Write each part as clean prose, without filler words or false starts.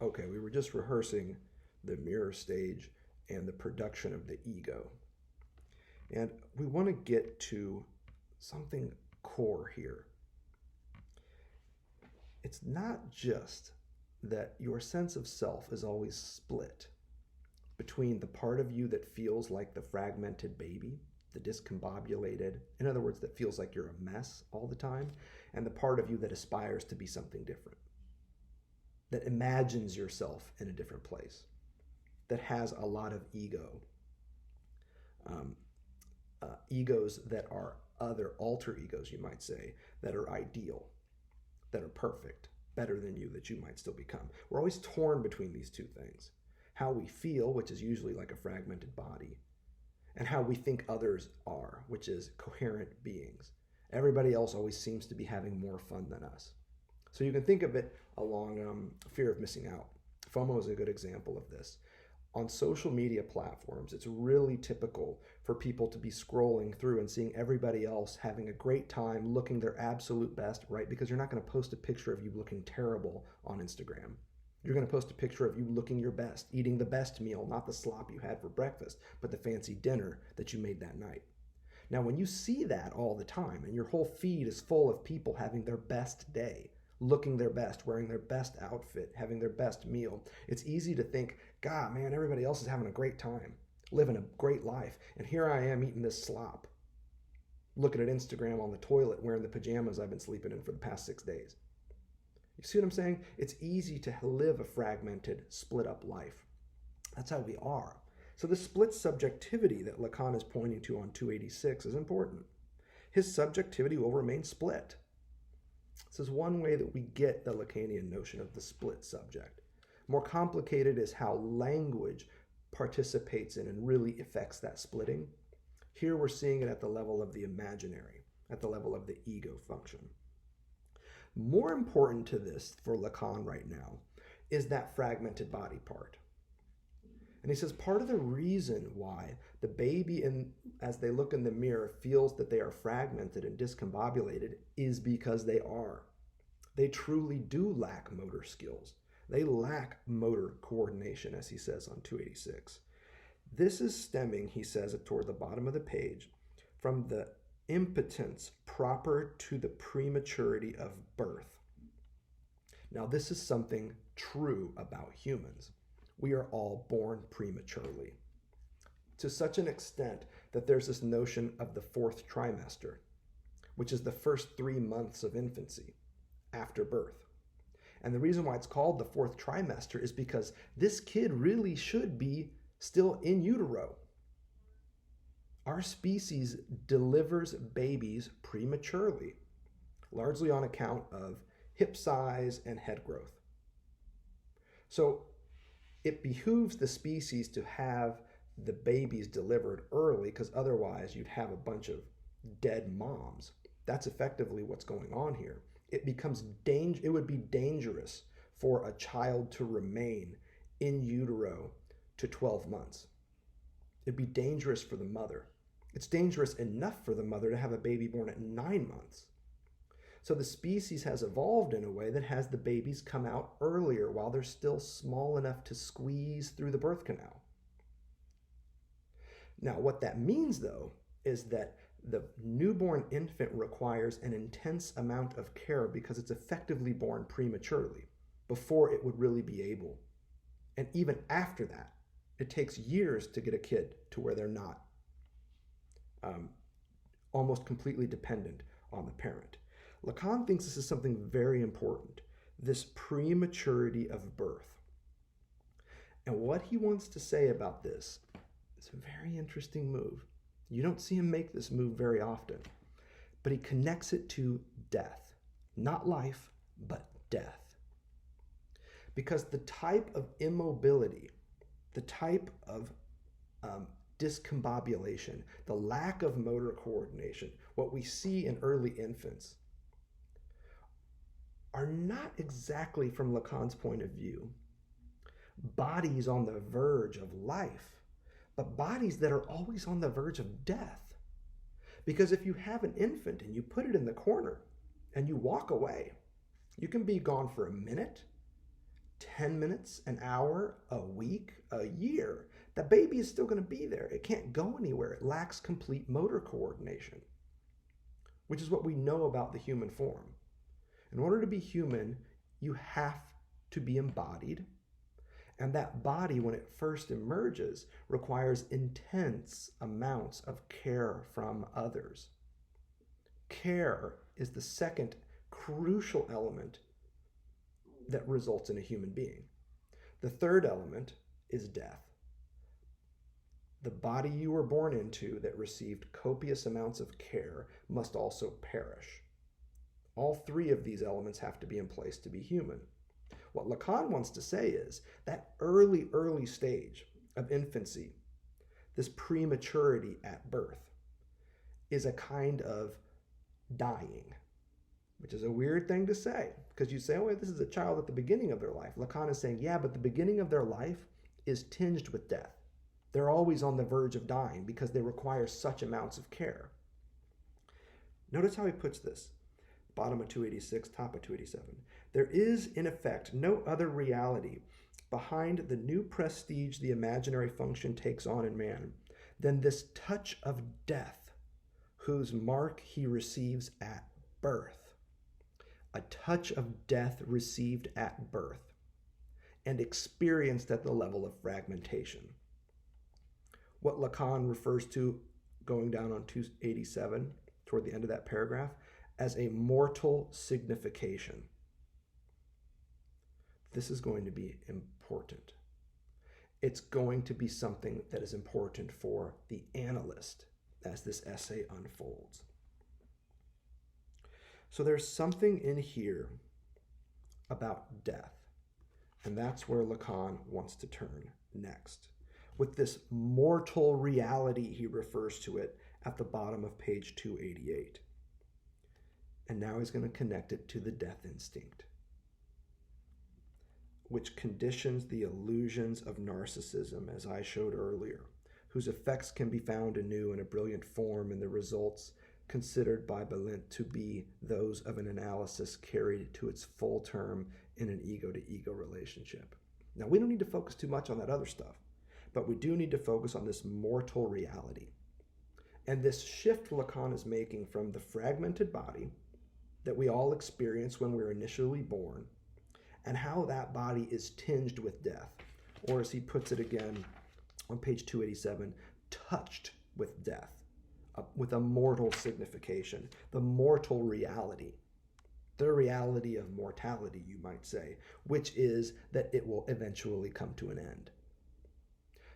Okay, we were just rehearsing the mirror stage and the production of the ego. And we want to get to something core here. It's not just that your sense of self is always split between the part of you that feels like the fragmented baby, the discombobulated, in other words, that feels like you're a mess all the time, and the part of you that aspires to be something different, that imagines yourself in a different place, that has a lot of ego, egos that are other alter egos, you might say, that are ideal, that are perfect, better than you, that you might still become. We're always torn between these two things. How we feel, which is usually like a fragmented body, and how we think others are, which is coherent beings. Everybody else always seems to be having more fun than us. So you can think of it along fear of missing out. FOMO is a good example of this. On social media platforms, it's really typical for people to be scrolling through and seeing everybody else having a great time, looking their absolute best, right? Because you're not going to post a picture of you looking terrible on Instagram. You're going to post a picture of you looking your best, eating the best meal, not the slop you had for breakfast, but the fancy dinner that you made that night. Now, when you see that all the time and your whole feed is full of people having their best day, looking their best, wearing their best outfit, having their best meal, it's easy to think, God, man, everybody else is having a great time, living a great life, and here I am eating this slop, looking at Instagram on the toilet, wearing the pajamas I've been sleeping in for the past 6 days. You see what I'm saying? It's easy to live a fragmented, split up life. That's how we are. So the split subjectivity that Lacan is pointing to on 286 is important. His subjectivity will remain split. This is one way that we get the Lacanian notion of the split subject. More complicated is how language participates in and really affects that splitting. Here we're seeing it at the level of the imaginary, at the level of the ego function. More important to this for Lacan right now is that fragmented body part. And he says part of the reason why the baby, as they look in the mirror, feels that they are fragmented and discombobulated is because they are. They truly do lack motor skills. They lack motor coordination, as he says on 286. This is stemming, he says, toward the bottom of the page, from the impotence proper to the prematurity of birth. Now, this is something true about humans. We are all born prematurely, to such an extent that there's this notion of the fourth trimester, which is the first 3 months of infancy after birth. And the reason why it's called the fourth trimester is because this kid really should be still in utero. Our species delivers babies prematurely, largely on account of hip size and head growth. So it behooves the species to have the babies delivered early, because otherwise you'd have a bunch of dead moms. That's effectively what's going on here. It would be dangerous for a child to remain in utero to 12 months. It'd be dangerous for the mother. It's dangerous enough for the mother to have a baby born at 9 months. So the species has evolved in a way that has the babies come out earlier while they're still small enough to squeeze through the birth canal. Now, what that means, though, is that the newborn infant requires an intense amount of care because it's effectively born prematurely before it would really be able. And even after that, it takes years to get a kid to where they're not almost completely dependent on the parent. Lacan thinks this is something very important, this prematurity of birth. And what he wants to say about this is a very interesting move. You don't see him make this move very often, but he connects it to death. Not life, but death. Because the type of immobility, the type of discombobulation, the lack of motor coordination, what we see in early infants, are not exactly, from Lacan's point of view, bodies on the verge of life, but bodies that are always on the verge of death. Because if you have an infant and you put it in the corner and you walk away, you can be gone for a minute, 10 minutes, an hour, a week, a year, the baby is still going to be there. It can't go anywhere. It lacks complete motor coordination, which is what we know about the human form. In order to be human, you have to be embodied. And that body, when it first emerges, requires intense amounts of care from others. Care is the second crucial element that results in a human being. The third element is death. The body you were born into that received copious amounts of care must also perish. All three of these elements have to be in place to be human. What Lacan wants to say is that early stage of infancy, this prematurity at birth, is a kind of dying, which is a weird thing to say, because you say, oh, this is a child at the beginning of their life. Lacan is saying, yeah, but the beginning of their life is tinged with death. They're always on the verge of dying because they require such amounts of care. Notice how he puts this. Bottom of 286, top of 287. There is, in effect, no other reality behind the new prestige the imaginary function takes on in man than this touch of death, whose mark he receives at birth. A touch of death received at birth and experienced at the level of fragmentation. What Lacan refers to, going down on 287, toward the end of that paragraph, as a mortal signification. This is going to be important. It's going to be something that is important for the analyst as this essay unfolds. So there's something in here about death, and that's where Lacan wants to turn next. With this mortal reality, he refers to it at the bottom of page 288. And now he's going to connect it to the death instinct, which conditions the illusions of narcissism, as I showed earlier, whose effects can be found anew in a brilliant form in the results considered by Balint to be those of an analysis carried to its full term in an ego-to-ego relationship. Now, we don't need to focus too much on that other stuff, but we do need to focus on this mortal reality. And this shift Lacan is making from the fragmented body that we all experience when we're initially born, and how that body is tinged with death, or as he puts it again on page 287, touched with death, with a mortal signification, the mortal reality, the reality of mortality, you might say, which is that it will eventually come to an end.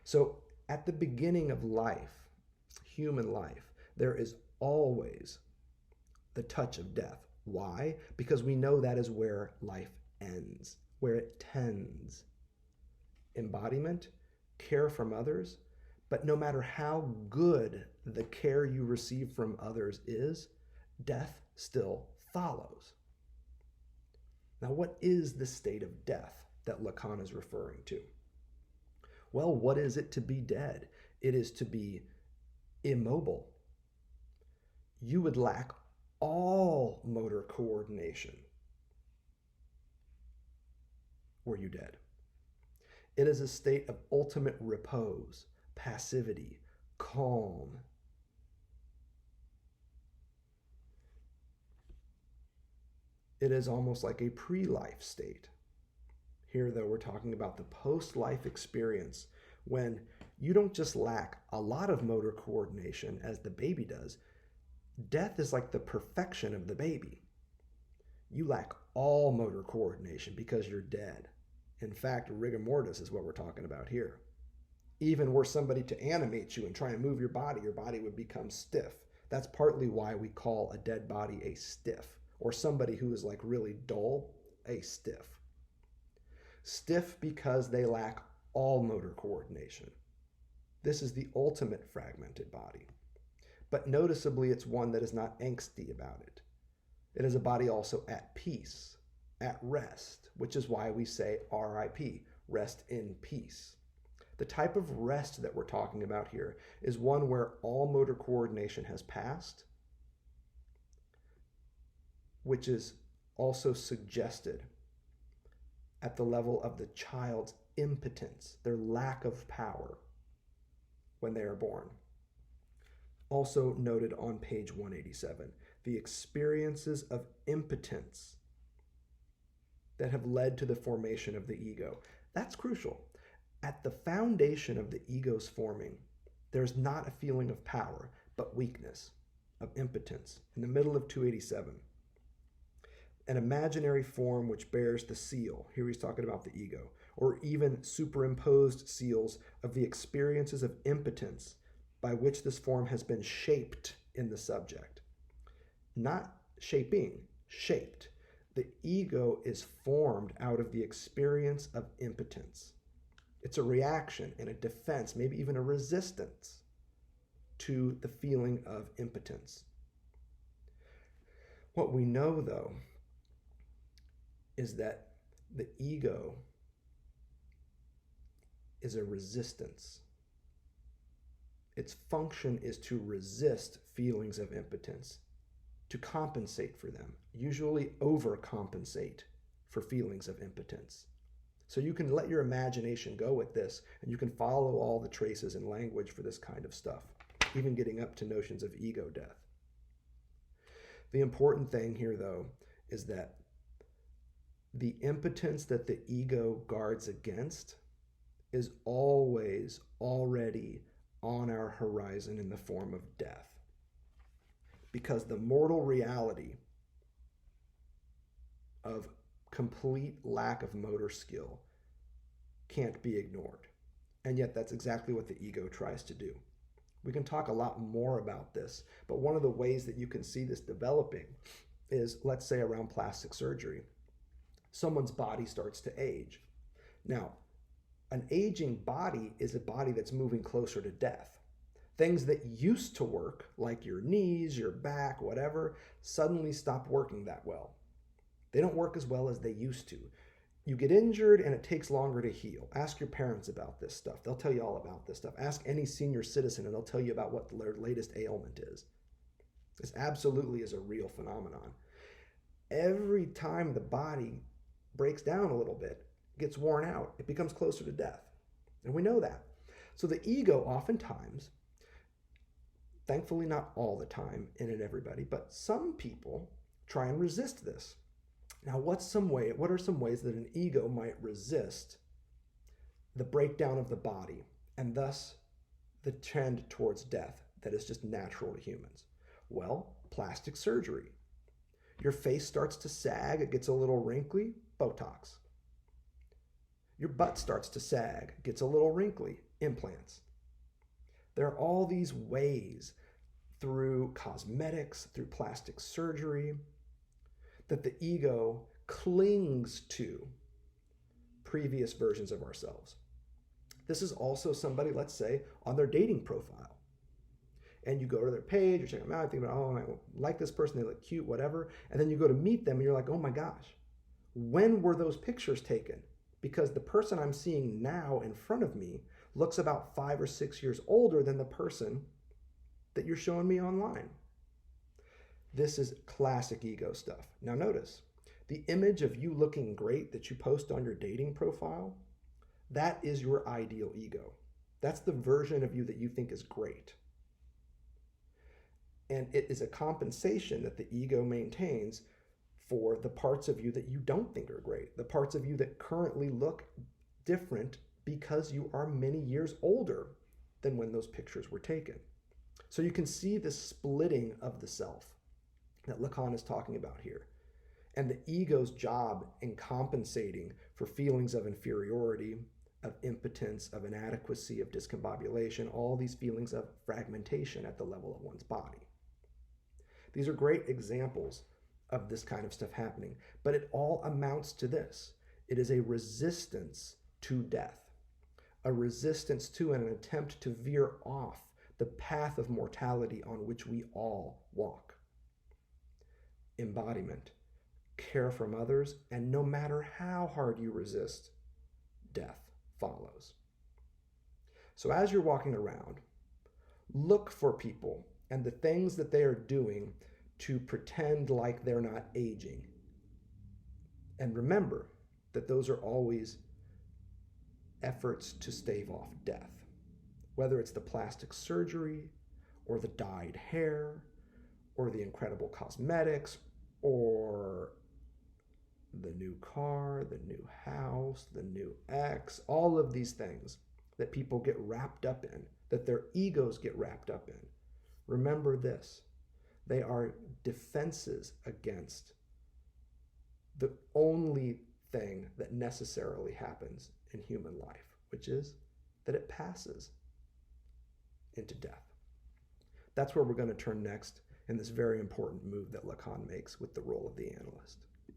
So at the beginning of life, human life, there is always the touch of death. Why? Because we know that is where life ends, where it tends. Embodiment, care from others, but no matter how good the care you receive from others is, death still follows. Now, what is the state of death that Lacan is referring to? Well, what is it to be dead? It is to be immobile. You would lack all motor coordination were you dead. It is a state of ultimate repose, passivity, calm. It is almost like a pre-life state. Here, though, we're talking about the post-life experience when you don't just lack a lot of motor coordination as the baby does. Death is like the perfection of the baby. You lack all motor coordination because you're dead. In fact, rigor mortis is what we're talking about here. Even were somebody to animate you and try and move your body would become stiff. That's partly why we call a dead body a stiff, or somebody who is like really dull, a stiff. Stiff because they lack all motor coordination. This is the ultimate fragmented body. But noticeably, it's one that is not angsty about it. It is a body also at peace, at rest, which is why we say RIP, rest in peace. The type of rest that we're talking about here is one where all motor coordination has passed, which is also suggested at the level of the child's impotence, their lack of power when they are born. Also noted on page 187, the experiences of impotence that have led to the formation of the ego. That's crucial. At the foundation of the ego's forming, there's not a feeling of power, but weakness, of impotence. In the middle of 287, an imaginary form which bears the seal, here he's talking about the ego, or even superimposed seals of the experiences of impotence by which this form has been shaped in the subject. Not shaping, shaped. The ego is formed out of the experience of impotence. It's a reaction and a defense, maybe even a resistance to the feeling of impotence. What we know, though, is that the ego is a resistance. Its function is to resist feelings of impotence, to compensate for them, usually overcompensate for feelings of impotence. So you can let your imagination go with this, and you can follow all the traces in language for this kind of stuff, even getting up to notions of ego death. The important thing here, though, is that the impotence that the ego guards against is always already on our horizon in the form of death. Because the mortal reality of complete lack of motor skill can't be ignored. And yet that's exactly what the ego tries to do. We can talk a lot more about this, but one of the ways that you can see this developing is, let's say, around plastic surgery. Someone's body starts to age. Now, an aging body is a body that's moving closer to death. Things that used to work, like your knees, your back, whatever, suddenly stop working that well. They don't work as well as they used to. You get injured and it takes longer to heal. Ask your parents about this stuff. They'll tell you all about this stuff. Ask any senior citizen and they'll tell you about what their latest ailment is. This absolutely is a real phenomenon. Every time the body breaks down a little bit, gets worn out, it becomes closer to death. And we know that. So the ego oftentimes, thankfully not all the time in everybody, but some people try and resist this. Now, what are some ways that an ego might resist the breakdown of the body and thus the trend towards death that is just natural to humans? Well, plastic surgery. Your face starts to sag, it gets a little wrinkly, Botox. Your butt starts to sag, gets a little wrinkly, implants. There are all these ways through cosmetics, through plastic surgery, that the ego clings to previous versions of ourselves. This is also somebody, let's say, on their dating profile. And you go to their page, you're checking them out, thinking about, oh, I like this person, they look cute, whatever. And then you go to meet them and you're like, oh my gosh, when were those pictures taken? Because the person I'm seeing now in front of me looks about 5 or 6 years older than the person that you're showing me online. This is classic ego stuff. Now notice, the image of you looking great that you post on your dating profile, that is your ideal ego. That's the version of you that you think is great. And it is a compensation that the ego maintains for the parts of you that you don't think are great, the parts of you that currently look different because you are many years older than when those pictures were taken. So you can see the splitting of the self that Lacan is talking about here. And the ego's job in compensating for feelings of inferiority, of impotence, of inadequacy, of discombobulation, all these feelings of fragmentation at the level of one's body. These are great examples of this kind of stuff happening, but it all amounts to this. It is a resistance to death, a resistance to and an attempt to veer off the path of mortality on which we all walk. Embodiment, care from others, and no matter how hard you resist, death follows. So as you're walking around, look for people and the things that they are doing to pretend like they're not aging. And remember, that those are always efforts to stave off death. Whether it's the plastic surgery, or the dyed hair, or the incredible cosmetics, or the new car, the new house, the new ex, all of these things that people get wrapped up in, that their egos get wrapped up in. Remember this, they are defenses against the only thing that necessarily happens in human life, which is that it passes into death. That's where we're going to turn next in this very important move that Lacan makes with the role of the analyst.